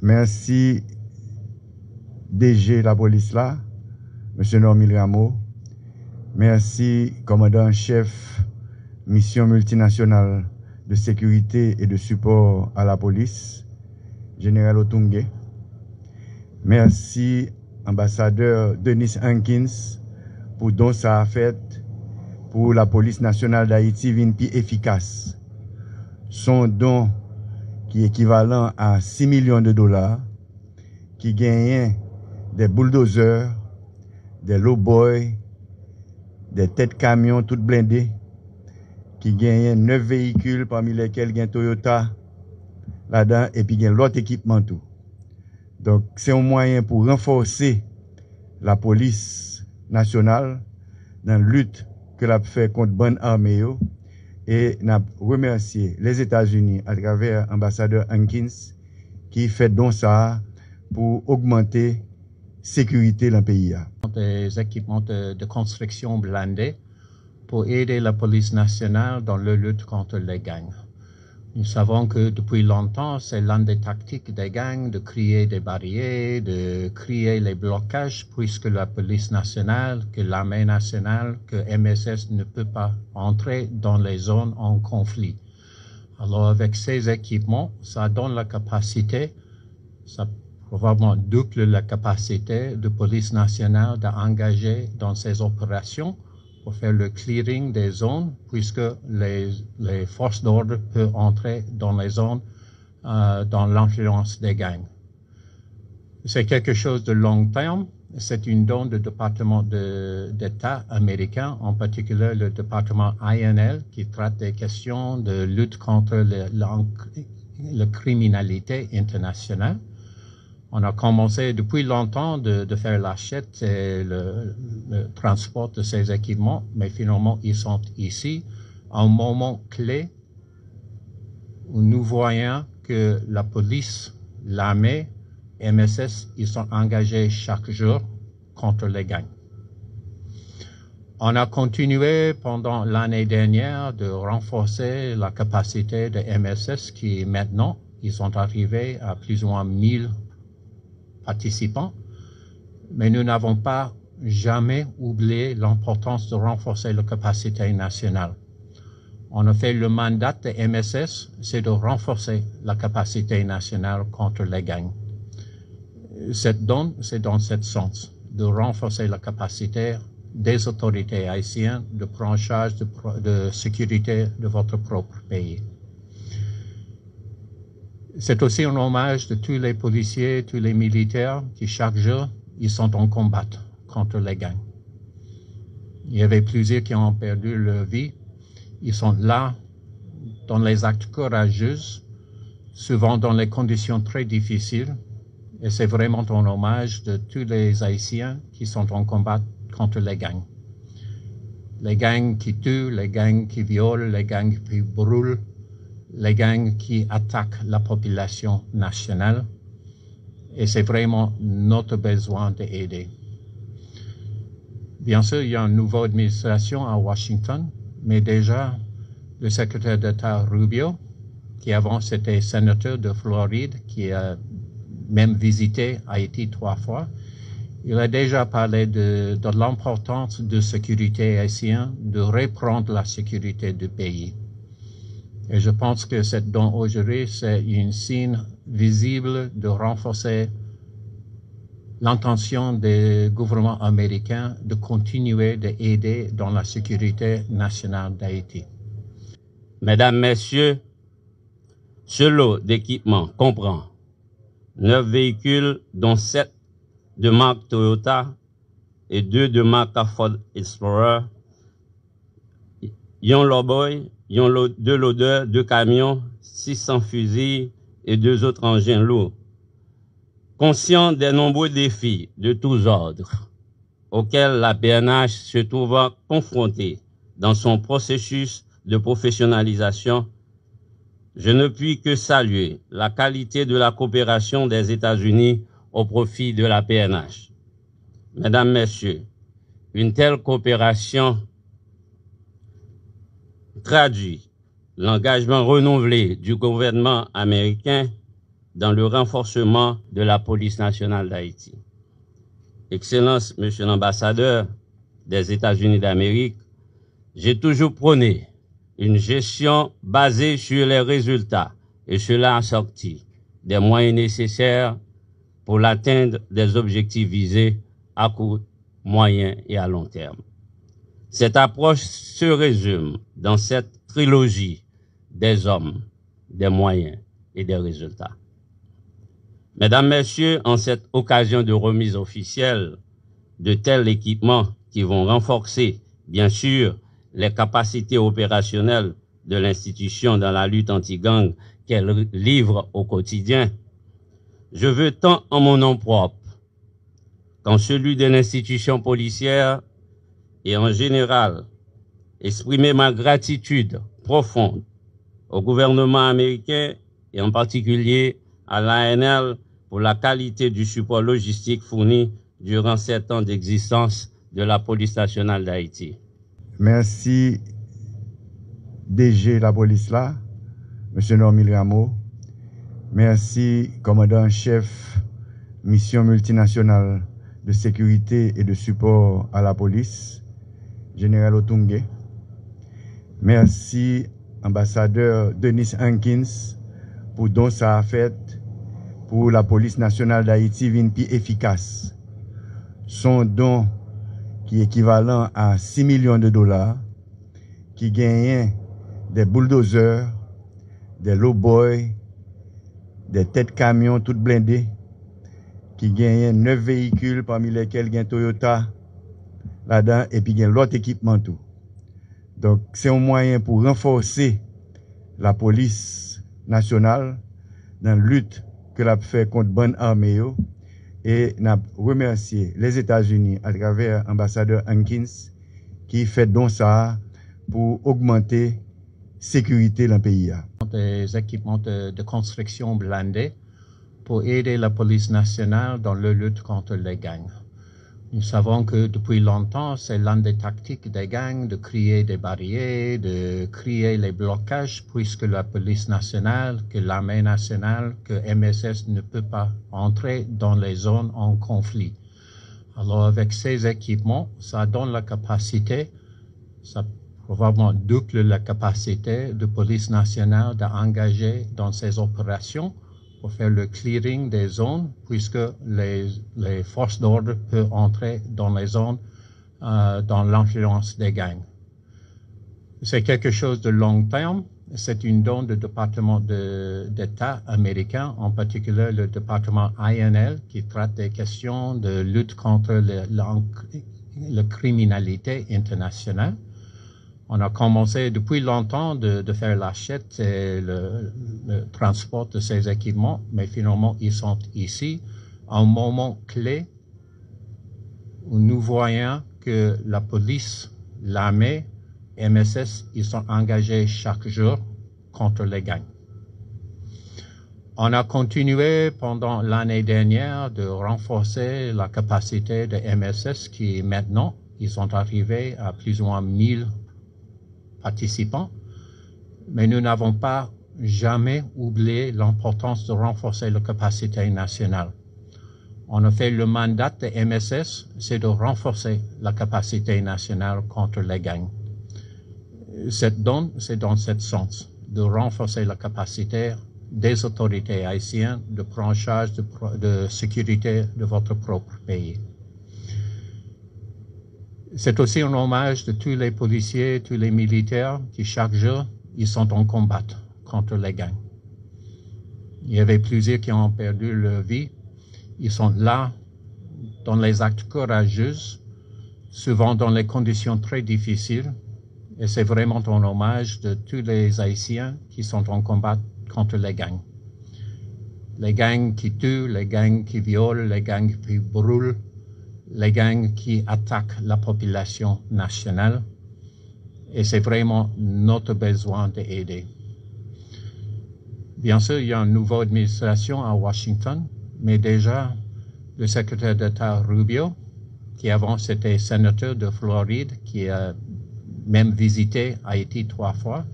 Merci DG la police là, M. Normil Rameau. Merci commandant-chef mission multinationale de sécurité et de support à la police, Général Otungue. Merci ambassadeur Denis Hankins pour don ça a fait pour la police nationale d'Haïti vin plus efficace. Son don qui est équivalent à 6 millions de dollars, qui gagne des bulldozers, des low-boys, des têtes camions toutes blindées, qui gagne 9 véhicules parmi lesquels il y a Toyota là-dedans et puis il y a l'autre équipement tout. Donc c'est un moyen pour renforcer la police nationale dans la lutte que l'a fait contre bonne armée et n'a remercié les États-Unis à travers l'ambassadeur Hankins qui fait donc ça pour augmenter sécurité dans le pays. Des équipements de construction blindés pour aider la police nationale dans la lutte contre les gangs. Nous savons que depuis longtemps, c'est l'une des tactiques des gangs de créer des barrières, de créer les blocages, puisque la police nationale, que l'armée nationale, que MSS ne peut pas entrer dans les zones en conflit. Alors avec ces équipements, ça donne la capacité, ça probablement double la capacité de police nationale d'engager dans ces opérations pour faire le clearing des zones, puisque les forces d'ordre peuvent entrer dans les zones dans l'influence des gangs. C'est quelque chose de long terme. C'est une don du département d'État américain, en particulier le département INL, qui traite des questions de lutte contre la criminalité internationale. On a commencé depuis longtemps de faire l'achat et le transport de ces équipements, mais finalement, ils sont ici à un moment clé où nous voyons que la police, l'armée, MSS, ils sont engagés chaque jour contre les gangs. On a continué pendant l'année dernière de renforcer la capacité de MSS qui maintenant, ils sont arrivés à plus ou moins 1000 participants, mais nous n'avons pas jamais oublié l'importance de renforcer la capacité nationale. En effet, le mandat de MSS, c'est de renforcer la capacité nationale contre les gangs. Cette donne, c'est dans ce sens, de renforcer la capacité des autorités haïtiennes de prendre en charge de sécurité de votre propre pays. C'est aussi un hommage de tous les policiers, tous les militaires qui chaque jour, ils sont en combat contre les gangs. Il y avait plusieurs qui ont perdu leur vie. Ils sont là dans les actes courageux, souvent dans les conditions très difficiles. Et c'est vraiment un hommage de tous les Haïtiens qui sont en combat contre les gangs. Les gangs qui tuent, les gangs qui violent, les gangs qui brûlent, les gangs qui attaquent la population nationale. Et c'est vraiment notre besoin d'aider. Bien sûr, il y a une nouvelle administration à Washington, mais déjà, le secrétaire d'État Rubio, qui avant était sénateur de Floride, qui a même visité Haïti 3 fois, il a déjà parlé de l'importance de sécurité haïtienne, de reprendre la sécurité du pays. Et je pense que cette don aujourd'hui, c'est un signe visible de renforcer l'intention du gouvernement américain de continuer d'aider dans la sécurité nationale d'Haïti. Mesdames, Messieurs, ce lot d'équipements comprend 9 véhicules, dont 7 de marque Toyota et 2 de marque Ford Explorer, un lowboy, 2 loaders, 2 camions, 600 fusils et 2 autres engins lourds. Conscient des nombreux défis de tous ordres auxquels la PNH se trouve confrontée dans son processus de professionnalisation, je ne puis que saluer la qualité de la coopération des États-Unis au profit de la PNH. Mesdames, Messieurs, une telle coopération traduit l'engagement renouvelé du gouvernement américain dans le renforcement de la police nationale d'Haïti. Excellence, Monsieur l'ambassadeur des États-Unis d'Amérique, j'ai toujours prôné une gestion basée sur les résultats et cela assorti des moyens nécessaires pour l'atteinte des objectifs visés à court, moyen et à long terme. Cette approche se résume dans cette trilogie des hommes, des moyens et des résultats. Mesdames, Messieurs, en cette occasion de remise officielle de tels équipements qui vont renforcer, bien sûr, les capacités opérationnelles de l'institution dans la lutte anti-gang qu'elle livre au quotidien, je veux tant en mon nom propre qu'en celui de l'institution policière et en général exprimer ma gratitude profonde au gouvernement américain et en particulier à l'ANL pour la qualité du support logistique fourni durant 7 ans d'existence de la police nationale d'Haïti. Merci DG la police là, M. Normil Rameau. Merci commandant-chef mission multinationale de sécurité et de support à la police, Général Otungue. Merci ambassadeur Denis Hankins pour don ça a fait pour la police nationale d'Haïti vin plus efficace. Son don qui est équivalent à 6 millions de dollars, qui gagne des bulldozers, des low-boys, des têtes camions toutes blindées, qui gagne 9 véhicules parmi lesquels il y a Toyota là-dedans et puis il y a l'autre équipement tout. Donc c'est un moyen pour renforcer la police nationale dans la lutte que l'a fait contre bonne armée et n'a remercié les États-Unis à travers l'ambassadeur Hankins qui fait donc ça pour augmenter sécurité dans le pays. Des équipements de construction blindés pour aider la police nationale dans la lutte contre les gangs. Nous savons que depuis longtemps, c'est l'une des tactiques des gangs de créer des barrières, de créer les blocages, puisque la police nationale, que l'armée nationale, que MSS ne peut pas entrer dans les zones en conflit. Alors avec ces équipements, ça donne la capacité, ça probablement double la capacité de police nationale d'engager dans ces opérations pour faire le clearing des zones, puisque les forces d'ordre peuvent entrer dans les zones dans l'influence des gangs. C'est quelque chose de long terme. C'est une don du département d'État américain, en particulier le département INL, qui traite des questions de lutte contre la criminalité internationale. On a commencé depuis longtemps de faire l'achète et le transport de ces équipements, mais finalement, ils sont ici à un moment clé où nous voyons que la police, l'armée, MSS, ils sont engagés chaque jour contre les gangs. On a continué pendant l'année dernière de renforcer la capacité de MSS qui maintenant, ils sont arrivés à plus ou moins 1000 participants, mais nous n'avons pas jamais oublié l'importance de renforcer la capacité nationale. En effet, le mandat de MSS, c'est de renforcer la capacité nationale contre les gangs. Cette donne, c'est dans ce sens, de renforcer la capacité des autorités haïtiennes de prendre en charge de sécurité de votre propre pays. C'est aussi un hommage de tous les policiers, tous les militaires qui chaque jour, ils sont en combat contre les gangs. Il y avait plusieurs qui ont perdu leur vie. Ils sont là dans les actes courageux, souvent dans les conditions très difficiles. Et c'est vraiment un hommage de tous les Haïtiens qui sont en combat contre les gangs. Les gangs qui tuent, les gangs qui violent, les gangs qui brûlent, les gangs qui attaquent la population nationale. Et c'est vraiment notre besoin d'aider. Bien sûr, il y a une nouvelle administration à Washington, mais déjà, le secrétaire d'État Rubio, qui avant c'était sénateur de Floride, qui a même visité Haïti 3 fois,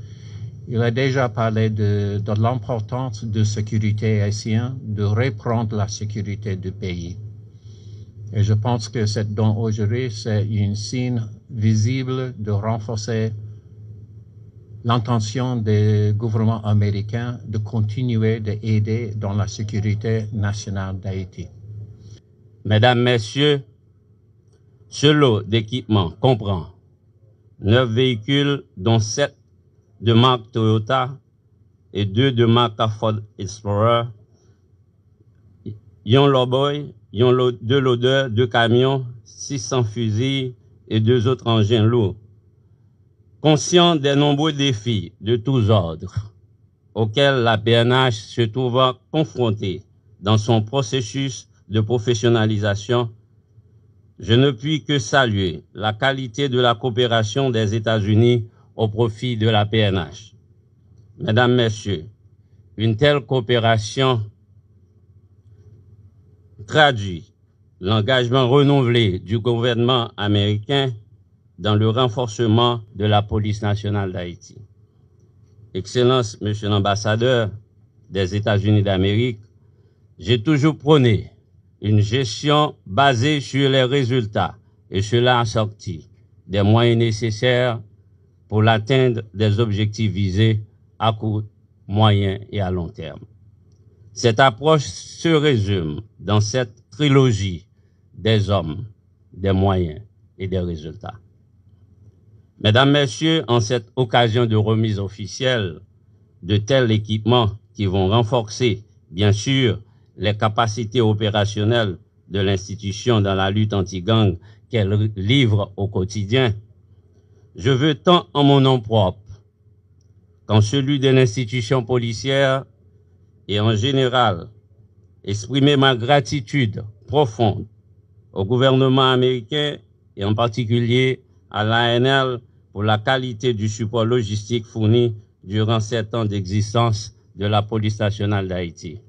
Il a déjà parlé de l'importance de sécurité haïtienne, de reprendre la sécurité du pays. Et je pense que cette don aujourd'hui, c'est un signe visible de renforcer l'intention du gouvernement américain de continuer d'aider dans la sécurité nationale d'Haïti. Mesdames, Messieurs, ce lot d'équipements comprend 9 véhicules, dont 7 de marque Toyota et 2 de marque Ford Explorer, yon Lowboy, yon 2 loaders, 2 camions, 600 fusils et 2 autres engins lourds. Conscient des nombreux défis de tous ordres auxquels la PNH se trouve confrontée dans son processus de professionnalisation, je ne puis que saluer la qualité de la coopération des États-Unis au profit de la PNH. Mesdames, Messieurs, une telle coopération traduit l'engagement renouvelé du gouvernement américain dans le renforcement de la police nationale d'Haïti. Excellence, Monsieur l'ambassadeur des États-Unis d'Amérique, j'ai toujours prôné une gestion basée sur les résultats et cela assorti des moyens nécessaires pour l'atteinte des objectifs visés à court, moyen et à long terme. Cette approche se résume dans cette trilogie des hommes, des moyens et des résultats. Mesdames, Messieurs, en cette occasion de remise officielle de tels équipements qui vont renforcer, bien sûr, les capacités opérationnelles de l'institution dans la lutte anti-gang qu'elle livre au quotidien, je veux tant en mon nom propre qu'en celui de l'institution policière et en général exprimer ma gratitude profonde au gouvernement américain et en particulier à l'ANL pour la qualité du support logistique fourni durant 7 ans d'existence de la police nationale d'Haïti.